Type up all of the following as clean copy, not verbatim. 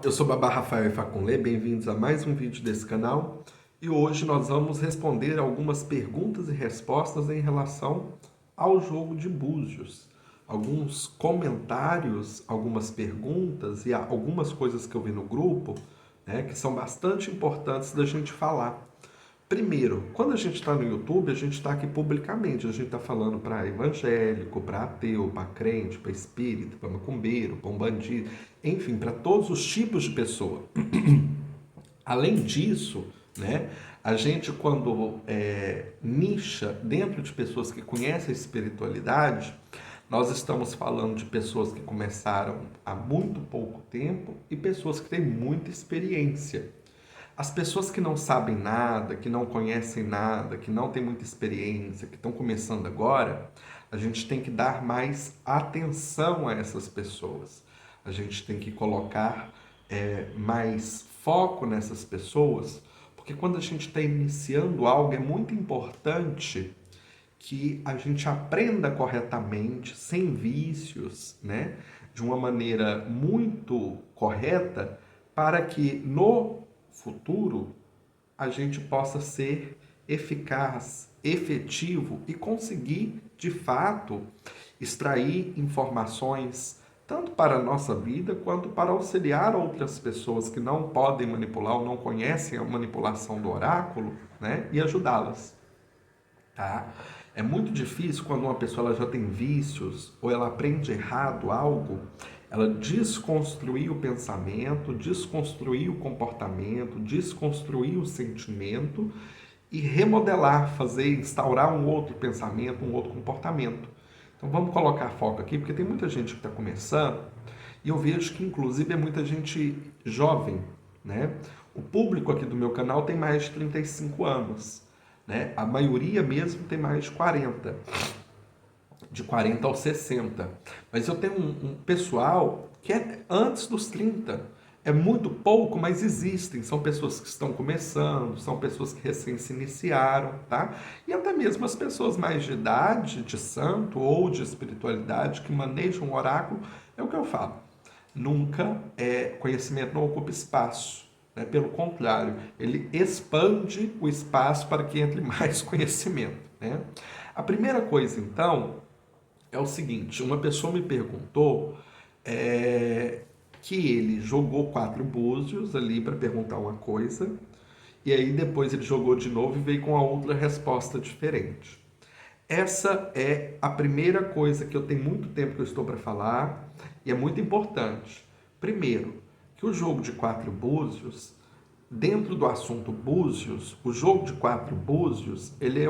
Eu sou Babá Rafael Facunlé, bem-vindos a mais um vídeo desse canal e hoje nós vamos responder algumas perguntas e respostas em relação ao jogo de búzios. Alguns comentários, algumas perguntas e algumas coisas que eu vi no grupo, né, que são bastante importantes da gente falar. Primeiro, quando a gente está no YouTube, a gente está aqui publicamente, a gente está falando para evangélico, para ateu, para crente, para espírita, para macumbeiro, para um bandido, enfim, para todos os tipos de pessoa. Além disso, né, a gente quando nicha dentro de pessoas que conhecem a espiritualidade, nós estamos falando de pessoas que começaram há muito pouco tempo e pessoas que têm muita experiência. As pessoas que não sabem nada, que não conhecem nada, que não têm muita experiência, que estão começando agora, a gente tem que dar mais atenção a essas pessoas. A gente tem que colocar mais foco nessas pessoas, porque quando a gente está iniciando algo, é muito importante que a gente aprenda corretamente, sem vícios, né? De uma maneira muito correta, para que no futuro a gente possa ser eficaz, efetivo e conseguir, de fato, extrair informações tanto para a nossa vida quanto para auxiliar outras pessoas que não podem manipular ou não conhecem a manipulação do oráculo, né? E ajudá-las. Tá? É muito difícil quando uma pessoa ela já tem vícios ou ela aprende errado algo, ela desconstruir o pensamento, desconstruir o comportamento, desconstruir o sentimento e remodelar, fazer, instaurar um outro pensamento, um outro comportamento. Então vamos colocar foco aqui, porque tem muita gente que está começando e eu vejo que inclusive é muita gente jovem, né? O público aqui do meu canal tem mais de 35 anos. Né? A maioria mesmo tem mais de 40 aos 60. Mas eu tenho um pessoal que é antes dos 30. É muito pouco, mas existem. São pessoas que estão começando, são pessoas que recém se iniciaram, tá? E até mesmo as pessoas mais de idade, de santo ou de espiritualidade, que manejam o oráculo, é o que eu falo. Nunca conhecimento não ocupa espaço. Né? Pelo contrário, ele expande o espaço para que entre mais conhecimento. Né? A primeira coisa, então, é o seguinte: uma pessoa me perguntou que ele jogou 4 búzios ali para perguntar uma coisa, e aí depois ele jogou de novo e veio com a outra resposta diferente. Essa é a primeira coisa que eu tenho muito tempo que eu estou para falar e é muito importante. Primeiro, que o jogo de 4 búzios, dentro do assunto búzios, o jogo de 4 búzios, ele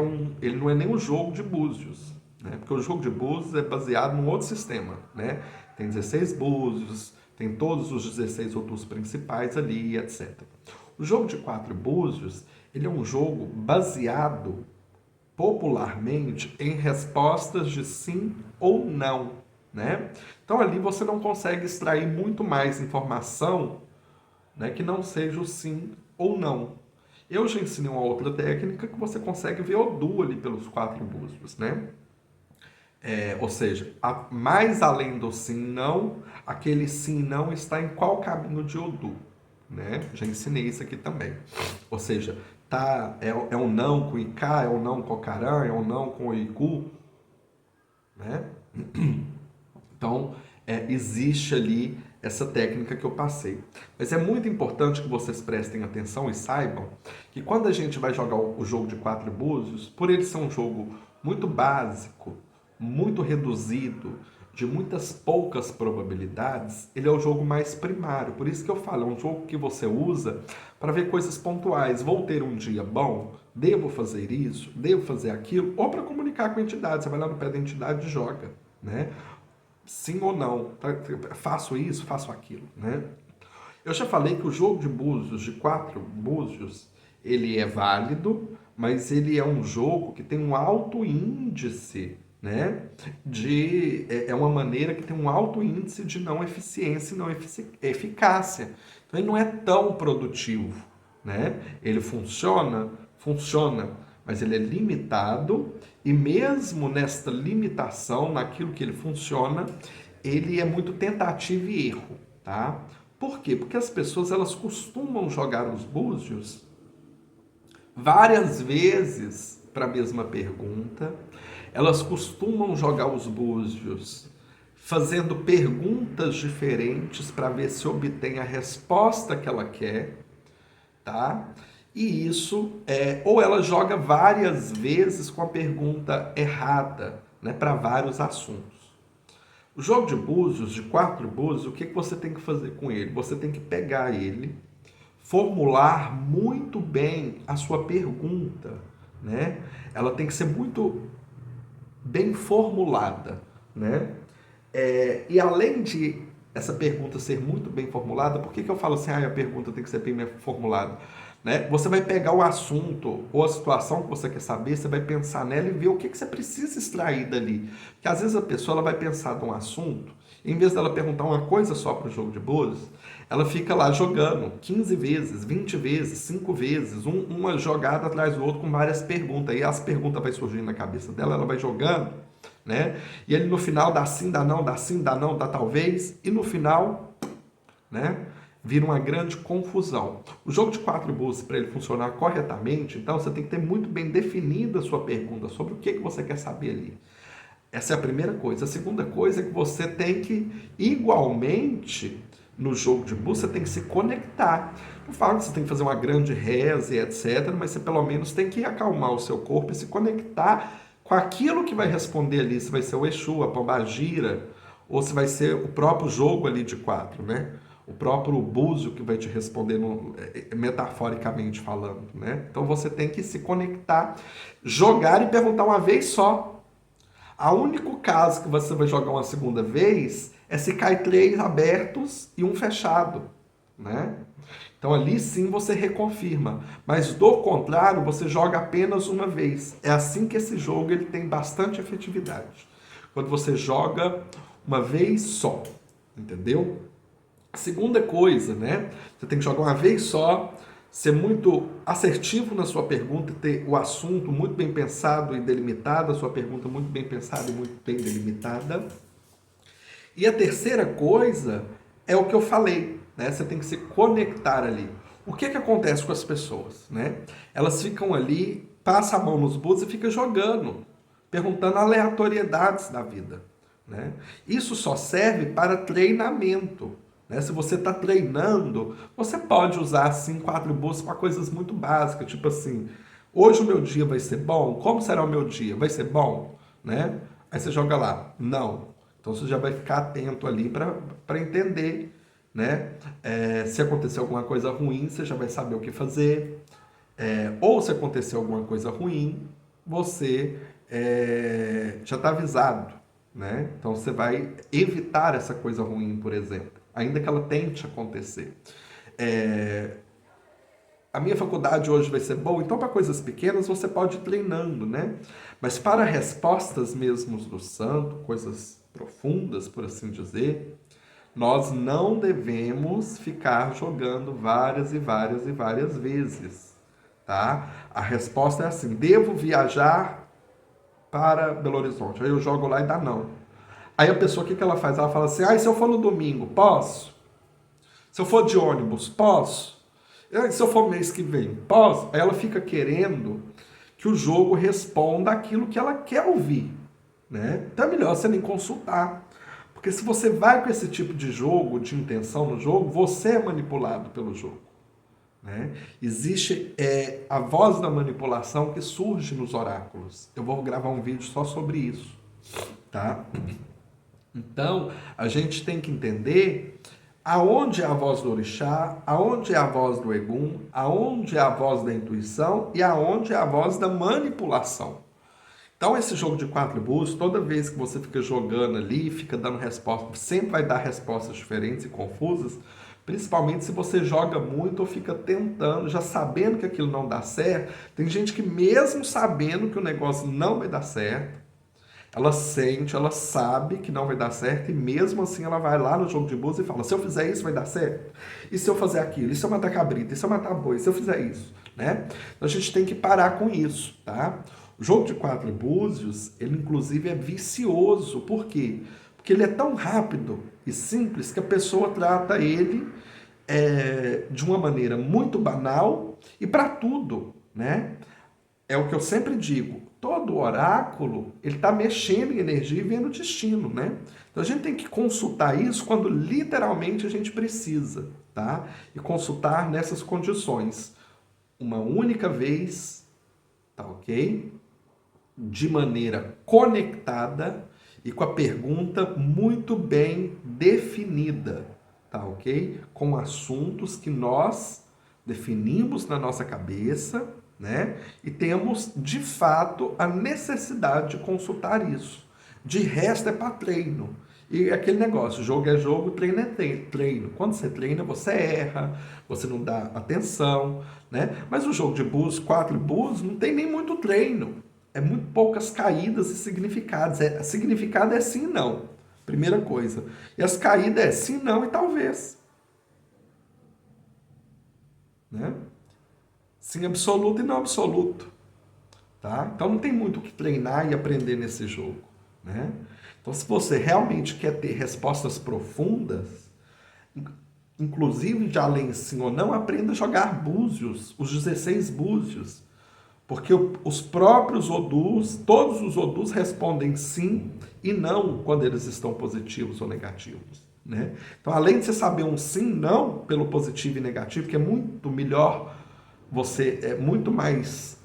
não é nem um jogo de búzios, né? Porque o jogo de búzios é baseado num outro sistema, né? Tem 16 búzios, tem todos os 16 outros principais ali, etc. O jogo de 4 búzios, ele é um jogo baseado popularmente em respostas de sim ou não, né? Então ali você não consegue extrair muito mais informação, né, que não seja o sim ou não. Eu já ensinei uma outra técnica que você consegue ver o Odu ali pelos 4 búzios, né? Ou seja, mais além do sim não, aquele sim não está em qual caminho de Odu, né? Já ensinei isso aqui também. Ou seja, é um não com Icá, é um não com Ocarã, é um não com Oiku, né? Então, existe ali essa técnica que eu passei. Mas é muito importante que vocês prestem atenção e saibam que quando a gente vai jogar o jogo de 4 búzios, por ele ser um jogo muito básico, muito reduzido, de muitas poucas probabilidades, ele é o jogo mais primário. Por isso que eu falo, é um jogo que você usa para ver coisas pontuais. Vou ter um dia bom? Devo fazer isso? Devo fazer aquilo? Ou para comunicar com a entidade. Você vai lá no pé da entidade e joga, né? Sim ou não, faço isso, faço aquilo, né? Eu já falei que o jogo de búzios, de 4 búzios, ele é válido, mas ele é um jogo que tem um alto índice, né? É uma maneira que tem um alto índice de não eficiência e não eficácia. Então ele não é tão produtivo, né? Ele funciona, mas ele é limitado e mesmo nesta limitação, naquilo que ele funciona, ele é muito tentativa e erro, tá? Por quê? Porque as pessoas elas costumam jogar os búzios várias vezes para a mesma pergunta. Elas costumam jogar os búzios fazendo perguntas diferentes para ver se obtém a resposta que ela quer, tá? E isso ou ela joga várias vezes com a pergunta errada, né, para vários assuntos. O jogo de búzios, de 4 búzios, o que você tem que fazer com ele? Você tem que pegar ele, formular muito bem a sua pergunta, né? Ela tem que ser muito bem formulada, né? E além de essa pergunta ser muito bem formulada, por que eu falo assim, a pergunta tem que ser bem formulada? Né? Você vai pegar o assunto ou a situação que você quer saber, você vai pensar nela e ver o que você precisa extrair dali. Porque às vezes a pessoa ela vai pensar num assunto, e em vez dela perguntar uma coisa só para o jogo de búzios, ela fica lá jogando 15 vezes, 20 vezes, 5 vezes, uma jogada atrás do outro com várias perguntas. E as perguntas vai surgindo na cabeça dela, ela vai jogando, né? E ele no final dá sim, dá não, dá sim, dá não, dá talvez, e no final, né, vira uma grande confusão. O jogo de 4 búzios, para ele funcionar corretamente, então você tem que ter muito bem definida a sua pergunta sobre o que você quer saber ali. Essa é a primeira coisa. A segunda coisa é que você tem que, igualmente, no jogo de búzios, você tem que se conectar. Não falo que você tem que fazer uma grande reza e etc., mas você pelo menos tem que acalmar o seu corpo e se conectar com aquilo que vai responder ali, se vai ser o Exu, a Pombagira, ou se vai ser o próprio jogo ali de 4, né? O próprio búzio que vai te responder metaforicamente falando, né? Então você tem que se conectar, jogar e perguntar uma vez só. O único caso que você vai jogar uma segunda vez é se cai 3 abertos e um fechado, né? Então ali sim você reconfirma, mas do contrário você joga apenas uma vez. É assim que esse jogo ele tem bastante efetividade. Quando você joga uma vez só, entendeu? A segunda coisa, né? Você tem que jogar uma vez só, ser muito assertivo na sua pergunta, ter o assunto muito bem pensado e delimitado, a sua pergunta muito bem pensada e muito bem delimitada. E a terceira coisa é o que eu falei, né? Você tem que se conectar ali. O que acontece com as pessoas, né? Elas ficam ali, passa a mão nos búzios e fica jogando, perguntando aleatoriedades da vida, né? Isso só serve para treinamento, né? Se você está treinando, você pode usar assim 4 búzios para coisas muito básicas, tipo assim, hoje o meu dia vai ser bom? Como será o meu dia? Vai ser bom? Né? Aí você joga lá, não. Então você já vai ficar atento ali para entender, né? Se acontecer alguma coisa ruim, você já vai saber o que fazer. Ou se acontecer alguma coisa ruim, você já está avisado, né? Então você vai evitar essa coisa ruim, por exemplo, ainda que ela tente acontecer. A minha faculdade hoje vai ser boa, então para coisas pequenas você pode ir treinando, né? Mas para respostas mesmo do santo, coisas profundas, por assim dizer, nós não devemos ficar jogando várias e várias e várias vezes, tá? A resposta é assim: devo viajar para Belo Horizonte. Aí eu jogo lá e dá não. Aí a pessoa, o que ela faz? Ela fala assim: se eu for no domingo, posso? Se eu for de ônibus, posso? Se eu for mês que vem, posso? Aí ela fica querendo que o jogo responda aquilo que ela quer ouvir, né? Então é melhor você nem consultar. Porque se você vai com esse tipo de jogo, de intenção no jogo, você é manipulado pelo jogo, né? Existe a voz da manipulação que surge nos oráculos. Eu vou gravar um vídeo só sobre isso, tá? Então, a gente tem que entender aonde é a voz do orixá, aonde é a voz do Egum, aonde é a voz da intuição e aonde é a voz da manipulação. Então, esse jogo de 4 búzios, toda vez que você fica jogando ali, fica dando respostas, sempre vai dar respostas diferentes e confusas, principalmente se você joga muito ou fica tentando, já sabendo que aquilo não dá certo. Tem gente que mesmo sabendo que o negócio não vai dar certo, ela sente, ela sabe que não vai dar certo e mesmo assim ela vai lá no jogo de búzios e fala: se eu fizer isso vai dar certo? E se eu fazer aquilo? E se eu matar cabrita? E se eu matar boi? E se eu fizer isso? Né? Então a gente tem que parar com isso, tá? O jogo de 4 búzios, ele inclusive é vicioso. Por quê? Porque ele é tão rápido e simples que a pessoa trata ele de uma maneira muito banal e para tudo, né? É o que eu sempre digo, todo oráculo, ele está mexendo em energia e vendo o destino, né? Então a gente tem que consultar isso quando literalmente a gente precisa, tá? E consultar nessas condições. Uma única vez, tá ok? De maneira conectada e com a pergunta muito bem definida, tá ok? Com assuntos que nós definimos na nossa cabeça, né? E temos de fato a necessidade de consultar isso. De resto é para treino. E aquele negócio, jogo é jogo, treino é treino. Quando você treina, você erra, você não dá atenção, né? Mas o jogo de búzios, 4 búzios, não tem nem muito treino. É muito poucas caídas e significados. Significado é sim e não. Primeira coisa. E as caídas é sim, não e talvez. Né? Sim absoluto e não absoluto. Tá? Então não tem muito o que treinar e aprender nesse jogo. Né? Então se você realmente quer ter respostas profundas, inclusive de além sim ou não, aprenda a jogar búzios, os 16 búzios. Porque os próprios odus, todos os odus respondem sim e não quando eles estão positivos ou negativos. Né? Então, além de você saber um sim, não pelo positivo e negativo, que é muito melhor, você é muito mais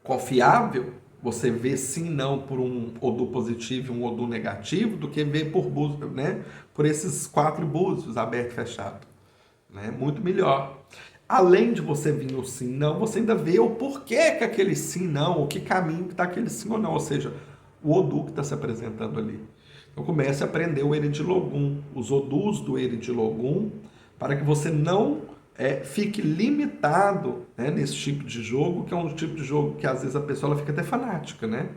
confiável você ver sim, não por um odu positivo e um odu negativo do que ver por, né, por esses 4 búzios aberto e fechado. Né? Muito melhor. Além de você vir o sim, não, você ainda vê o porquê que aquele sim, não, o que caminho que está aquele sim ou não, ou seja, o Odu que está se apresentando ali. Então comece a aprender o Eridilogum, os Odus do Eridilogum, para que você não fique limitado, né, nesse tipo de jogo, que é um tipo de jogo que às vezes a pessoa ela fica até fanática, né?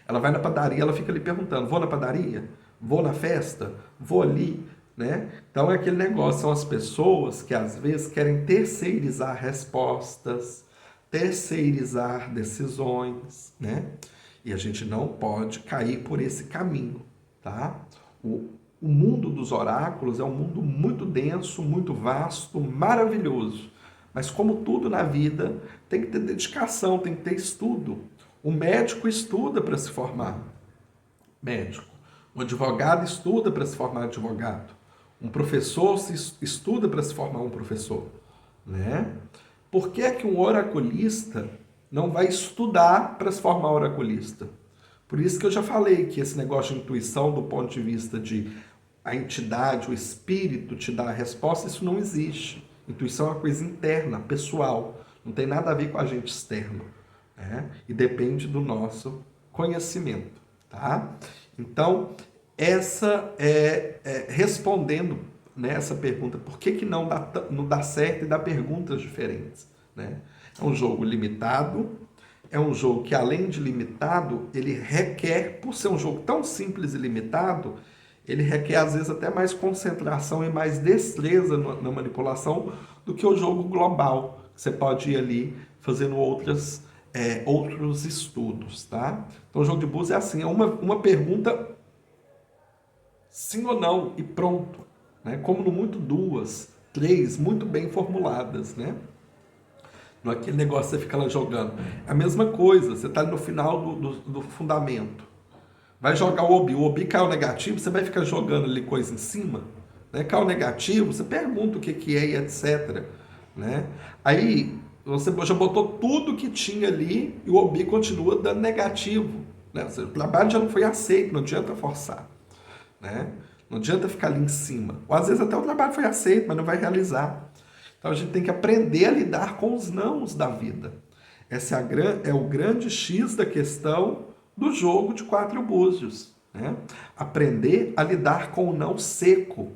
Ela vai na padaria, ela fica ali perguntando, vou na padaria? Vou na festa? Vou ali? Né? Então é aquele negócio, são as pessoas que às vezes querem terceirizar respostas, terceirizar decisões, né? E a gente não pode cair por esse caminho, tá? O mundo dos oráculos é um mundo muito denso, muito vasto, maravilhoso. Mas como tudo na vida, tem que ter dedicação, tem que ter estudo. O médico estuda para se formar médico. Um advogado estuda para se formar advogado. Um professor estuda para se formar um professor. Né? Por que é que um oraculista não vai estudar para se formar oraculista? Por isso que eu já falei que esse negócio de intuição, do ponto de vista de a entidade, o espírito te dar a resposta, isso não existe. Intuição é uma coisa interna, pessoal. Não tem nada a ver com a gente externo. Né? E depende do nosso conhecimento. Tá? Então, essa respondendo, né, essa pergunta, por que não dá certo e dá perguntas diferentes? Né? É um jogo limitado, é um jogo que, além de limitado, ele requer, por ser um jogo tão simples e limitado, ele requer, às vezes, até mais concentração e mais destreza na manipulação do que o jogo global. Você pode ir ali fazendo outros estudos, tá? Então, o jogo de búzios é assim, é uma pergunta sim ou não e pronto. Né? Como no muito 2, 3, muito bem formuladas, né? Não é aquele negócio que você fica lá jogando. É a mesma coisa, você está no final do fundamento. Vai jogar o obi caiu negativo, você vai ficar jogando ali coisa em cima, né? Caiu negativo, você pergunta o que é e etc. Né? Aí você já botou tudo que tinha ali e o obi continua dando negativo. Né? O trabalho já não foi aceito, não adianta forçar. Né? Não adianta ficar ali em cima. Ou às vezes até o trabalho foi aceito, mas não vai realizar. Então a gente tem que aprender a lidar com os nãos da vida. Esse é o grande X da questão do jogo de 4 búzios. Né? Aprender a lidar com o não seco.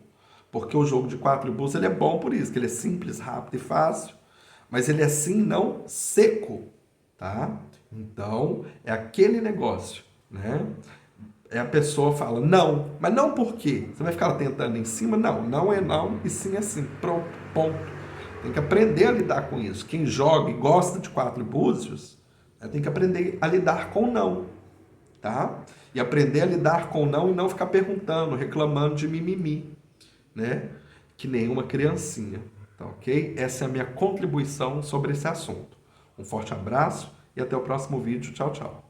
Porque o jogo de 4 búzios ele é bom por isso, que ele é simples, rápido e fácil. Mas ele é sim, não seco. Tá? Então, é aquele negócio. Né? A pessoa fala não, mas não por quê? Você vai ficar tentando em cima? Não, não é não e sim é sim. Pronto, ponto. Tem que aprender a lidar com isso. Quem joga e gosta de 4 búzios, tem que aprender a lidar com não, tá? E aprender a lidar com não e não ficar perguntando, reclamando de mimimi, né? Que nem uma criancinha, tá ok? Essa é a minha contribuição sobre esse assunto. Um forte abraço e até o próximo vídeo. Tchau, tchau.